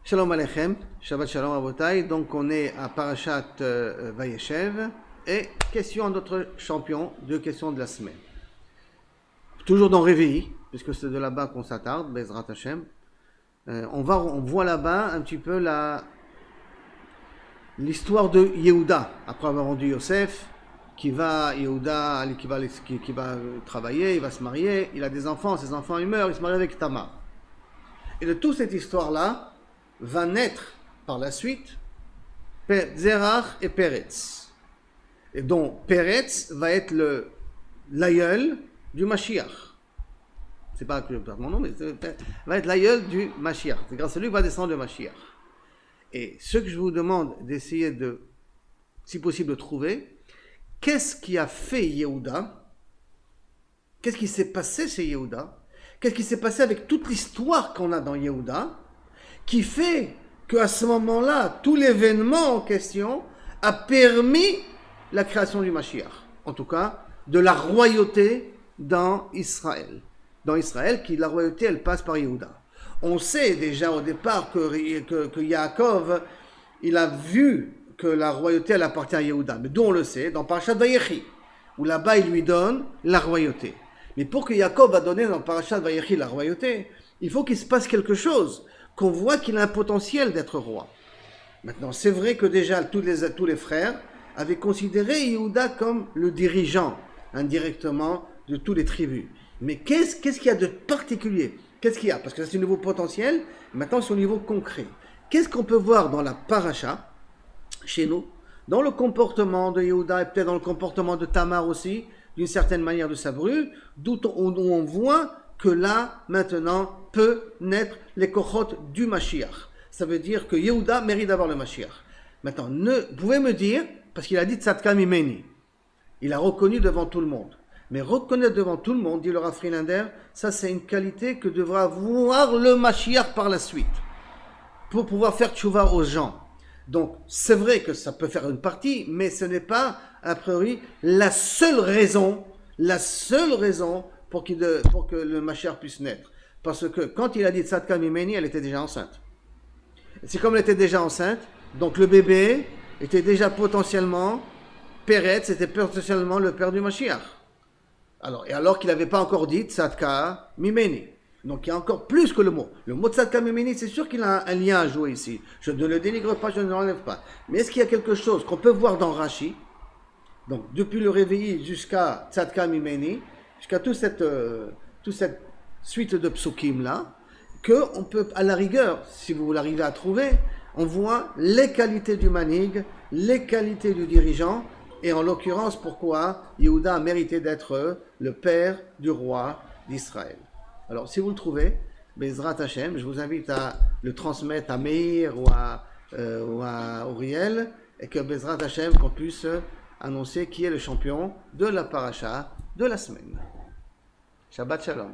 Shalom Aleichem, Shabbat Shalom Rabotai. Donc on est à Parashat Vayeshev et question à notre champion, deux questions de la semaine. Toujours dans Réveil, puisque c'est de là-bas qu'on s'attarde, Bezrat Hashem. On voit là-bas un petit peu l'histoire de Yehuda, après avoir rendu Yosef, Yehuda qui va travailler, il va se marier, il a des enfants, ses enfants ils meurent, il se marie avec Tamar. Et de toute cette histoire-là, va naître par la suite Zerach et Peretz. Et donc Peretz va être l'aïeul du Mashiach. C'est pas que je perds mon nom, mais va être l'aïeul du Mashiach. C'est grâce à lui que va descendre le Mashiach. Et ce que je vous demande d'essayer de, si possible, de trouver, qu'est-ce qui a fait Yehuda? Qu'est-ce qui s'est passé chez Yehuda? Qu'est-ce qui s'est passé avec toute l'histoire qu'on a dans Yehuda, qui fait qu'à ce moment-là, tout l'événement en question a permis la création du Mashiach. En tout cas, de la royauté dans Israël. Dans Israël, la royauté, elle passe par Yehuda. On sait déjà au départ que Yaakov, il a vu que la royauté, elle appartient à Yehuda. Mais d'où on le sait? Dans Parashat Vayechi, où là-bas, il lui donne la royauté. Mais pour que Yaakov va donner dans Parashat Vayechi la royauté, il faut qu'il se passe quelque chose, qu'on voit qu'il a un potentiel d'être roi. Maintenant, c'est vrai que déjà tous les frères avaient considéré Yehuda comme le dirigeant, indirectement, de toutes les tribus. Mais qu'est-ce qu'il y a de particulier? Qu'est-ce qu'il y a? Parce que c'est un niveau potentiel, maintenant c'est au niveau concret. Qu'est-ce qu'on peut voir dans la paracha, chez nous, dans le comportement de Yehuda et peut-être dans le comportement de Tamar aussi, d'une certaine manière de sa bru, d'où on voit que là, maintenant, peut naître les kochot du Mashiach. Ça veut dire que Yehuda mérite d'avoir le Mashiach. Maintenant, vous pouvez me dire, parce qu'il a dit Tzadka Mimeni, il a reconnu devant tout le monde. Mais reconnaître devant tout le monde, dit le Rav Friedlander, ça c'est une qualité que devra avoir le Mashiach par la suite, pour pouvoir faire tchouva aux gens. Donc, c'est vrai que ça peut faire une partie, mais ce n'est pas, a priori, la seule raison pour que le Mashiach puisse naître. Parce que quand il a dit Tzadka Mimeni, elle était déjà enceinte. C'est comme elle était déjà enceinte, donc le bébé était déjà potentiellement, Peretz, c'était potentiellement le père du Mashiach. Alors qu'il n'avait pas encore dit Tzadka Mimeni. Donc il y a encore plus que le mot. Le mot Tzadka Mimeni, c'est sûr qu'il a un lien à jouer ici. Je ne le dénigre pas, je ne l'enlève pas. Mais est-ce qu'il y a quelque chose qu'on peut voir dans Rashi, donc depuis le réveil jusqu'à Tzadka Mimeni, jusqu'à toute cette suite de psukim là, qu'on peut, à la rigueur, si vous l'arrivez à trouver, on voit les qualités du manig, les qualités du dirigeant, et en l'occurrence, pourquoi Yehuda a mérité d'être le père du roi d'Israël. Alors, si vous le trouvez, Bezrat Hashem, je vous invite à le transmettre à Meir ou à Uriel, et que Bezrat Hashem, qu'on puisse annoncer qui est le champion de la paracha de la semaine. Shabbat Shalom.